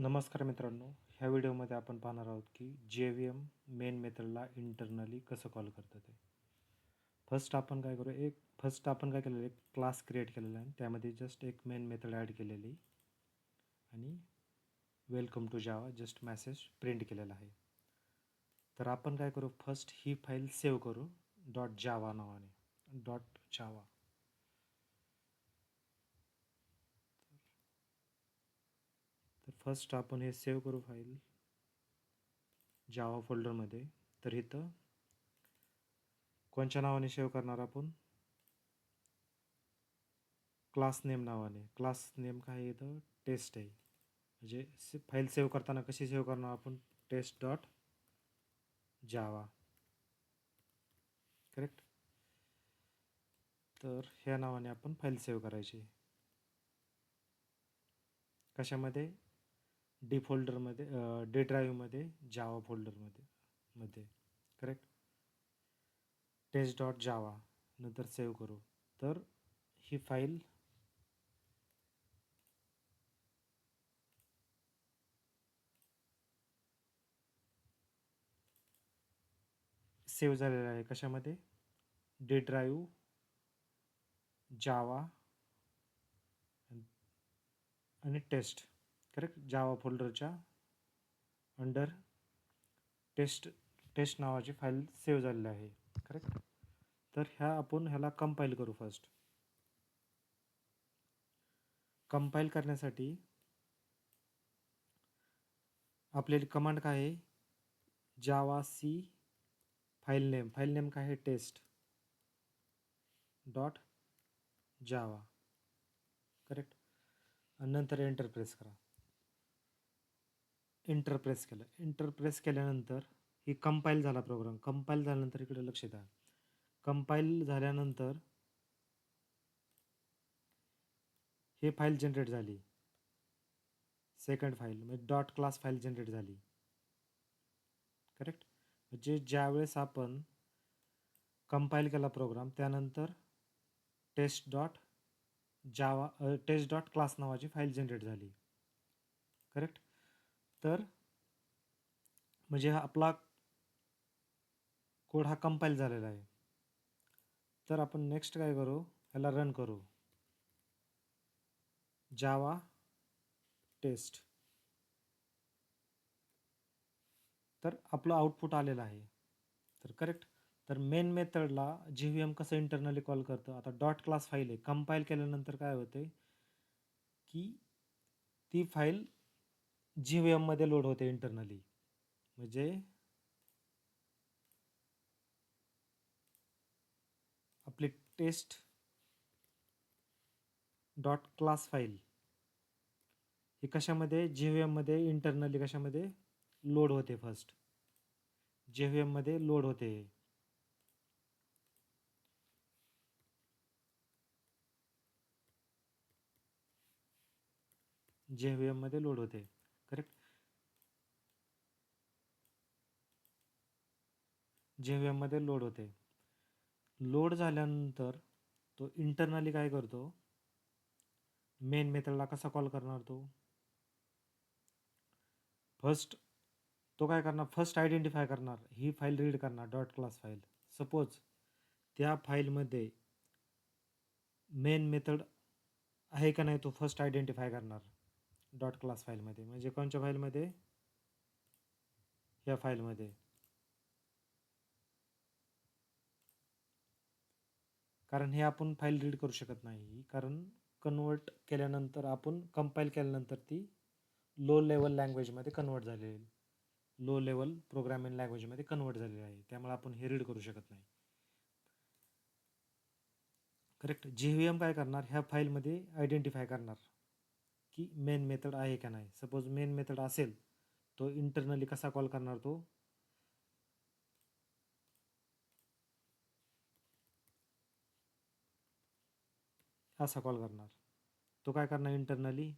नमस्कार मित्रांनो, ह्या व्हिडिओमध्ये आपण पाहणार आहोत की JVM मेन मेथडला इंटरनली कसं कॉल करतं ते. फर्स्ट आपण काय केलेलं आहे, एक क्लास क्रिएट केलेला आहे. त्यामध्ये जस्ट एक मेन मेथड ॲड केलेली आणि welcome to Java just message print केलेला आहे. तर आपण काय करू, फर्स्ट ही फाईल सेव्ह करू .java नावाने .java. तर फर्स्ट आपण हे सेव्ह करू फाईल जावा फोल्डरमध्ये. तर इथं कोणत्या नावाने सेव्ह करणार आपण, क्लास नेम नावाने. क्लास नेम काय आहे इथं, टेस्ट आहे. म्हणजे फाईल सेव्ह करताना कशी सेव्ह करणार आपण, टेस्ट डॉट जावा. करेक्ट. तर ह्या नावाने आपण फाईल सेव्ह करायची. कशामध्ये, डी फोल्डरमध्ये, डी ड्राईव्हमध्ये, जावा फोल्डरमध्ये. करेक्ट. टेस्ट डॉट जावा नंतर सेव्ह करू. तर ही फाईल सेव्ह झालेला आहे. कशामध्ये, डी ड्राईव्ह, जावा आणि टेस्ट. करेक्ट. जावा फोल्डरच्या अंडर टेस्ट नावाची फाईल सेव्ह झालेली आहे. करेक्ट. तर ह्याला कंपाईल करू. फर्स्ट कंपाईल करण्यासाठी आपल्याला कमांड काय आहे, जावा सी फाईल नेम काय आहे, टेस्ट डॉट जावा. करेक्ट. आणि नंतर एंटर प्रेस करा. एंटर प्रेस केल्यानंतर ही कंपाईल झाला प्रोग्राम. कंपाईल झाल्यानंतर इकडे लक्ष द्या. कंपाईल झाल्यानंतर हे फाईल जनरेट झाली, सेकंड फाईल म्हणजे डॉट क्लास फाईल जनरेट झाली. करेक्ट. म्हणजे ज्यावेळेस आपण कंपाईल केला प्रोग्राम, त्यानंतर टेस्ट डॉट क्लास नावाची फाईल जनरेट झाली. करेक्ट. तर म्हणजे हा आपला कोड हा कंपाईल झालेला आहे. तर आपण नेक्स्ट काय करू, ह्याला रन करू, जावा टेस्ट. तर आपलं आउटपुट आलेलं आहे. तर करेक्ट. तर मेन मेथडला JVM कसं इंटरनली कॉल करतं, आता डॉट क्लास फाईल आहे, कंपाईल केल्यानंतर काय होते की ती फाईल JVM मध्ये लोड होते इंटरनली. म्हणजे आपली टेस्ट डॉट क्लास फाईल ही कशामध्ये, JVM मध्ये इंटरनली कशामध्ये लोड होते. फर्स्ट JVM मध्ये लोड होते. JVM मध्ये लोड होते. करेक्ट. JVM मध्ये लोड होते. लोड झाल्यानंतर तो इंटरनली काय करतो, मेन मेथडला कसा कॉल करणार तो, फर्स्ट तो काय करणार, फर्स्ट आयडेंटिफाय करणार, ही फाईल रीड करणार डॉट क्लास फाईल. सपोज त्या फाईलमध्ये मेन मेथड आहे का नाही तो फर्स्ट आयडेंटिफाय करणार डॉट क्लास फाईलमध्ये. म्हणजे कोणत्या फाईलमध्ये, ह्या फाईलमध्ये. कारण हे आपण फाईल रीड करू शकत नाही, कारण कन्वर्ट केल्यानंतर, आपण कंपाईल केल्यानंतर ती लो लेवल लँग्वेजमध्ये कन्वर्ट झालेली, लो लेवल प्रोग्रामिंग लँग्वेजमध्ये कन्वर्ट झालेली आहे. त्यामुळे आपण हे रीड करू शकत नाही. करेक्ट. JVM काय करणार, ह्या फाईलमध्ये आयडेंटिफाय करणार की मेन मेथड आहे का नाही. सपोज मेन मेथड असेल, तो इंटरनली कसा कॉल करणार, तो असा कॉल करणार. तो काय करणार, इंटरनली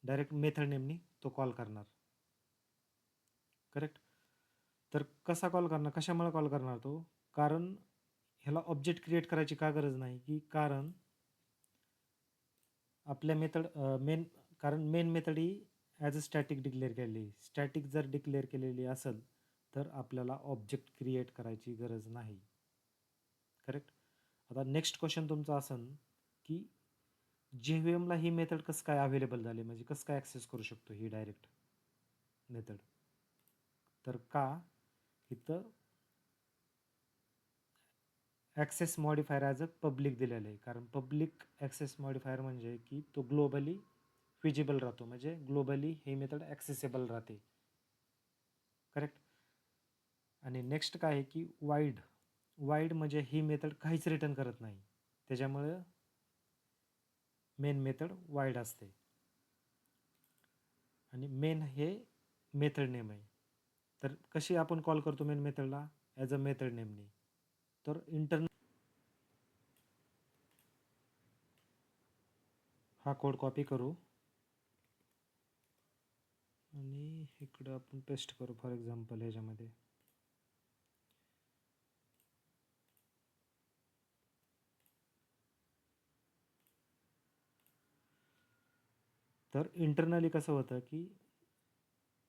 डायरेक्ट मेथड नेमनी तो कॉल करणार. करेक्ट. तर कसा कॉल करणार, कशामुळे कॉल करणार तो, कारण ह्याला ऑब्जेक्ट क्रिएट करायची का गरज नाही, की कारण आपल्या मेथड कारण main method he as a static declare केलेली. स्टॅटिक जर डिक्लेअर केलेली असेल तर आपल्याला ऑब्जेक्ट क्रिएट करायची गरज नाही. करेक्ट. आता नेक्स्ट क्वेश्चन तुमचा असेल की JVM ला ही मेथड कसं काय अवेलेबल झाली, म्हणजे कसं काय ॲक्सेस करू शकतो ही डायरेक्ट मेथड. तर का इथं access modifier as a public दिलेलं आहे, कारण पब्लिक ॲक्सेस मॉडिफायर म्हणजे की तो ग्लोबली फिजिबल राहतो, म्हणजे ग्लोबली ही मेथड ॲक्सेसेबल राहते. करेक्ट. आणि नेक्स्ट काय आहे की वाईड म्हणजे ही मेथड काहीच रिटर्न करत नाही, त्याच्यामुळे मेन मेथड वाईड असते. आणि मेन हे मेथड नेम आहे. तर कशी आपण कॉल करतो मेन मेथडला, ॲज अ मेथड नेमनी. तर हा कोड कॉपी करू आणि इकडं आपण पेस्ट करू, फॉर एक्झाम्पल ह्याच्यामध्ये. तर इंटरनली कसं होतं की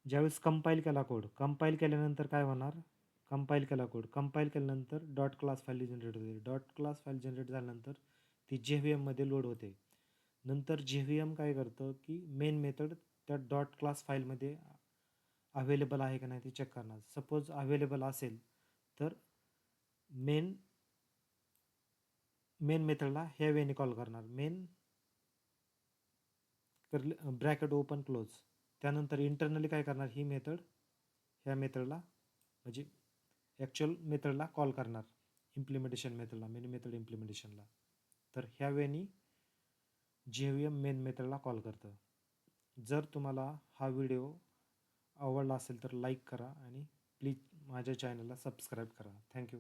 ज्यावेळेस कंपाईल केल्यानंतर काय होणार, कंपाईल केल्यानंतर डॉट क्लास फाईल जनरेट होते. डॉट क्लास फाईल जनरेट झाल्यानंतर ती JVM मध्ये लोड होते. नंतर JVM काय करतं की मेन मेथड त्या डॉट क्लास फाईलमध्ये अवेलेबल आहे का नाही ते चेक करणार. सपोज अवेलेबल असेल तर मेन मेथडला ह्या वेने कॉल करणार, मेन ब्रॅकेट ओपन क्लोज. त्यानंतर इंटरनली काय करणार, ही मेथड ह्या मेथडला म्हणजे ॲक्च्युअल मेथडला कॉल करणार, इम्प्लिमेंटेशन मेथडला, मेन मेथड इम्प्लिमेंटेशनला. तर ह्या वेनी JVM मेन मेथडला कॉल करतं. जर तुम्हाला हा व्हिडिओ आवडला असेल तर लाईक करा आणि प्लीज माझ्या चॅनलला सबस्क्राईब करा. थँक्यू.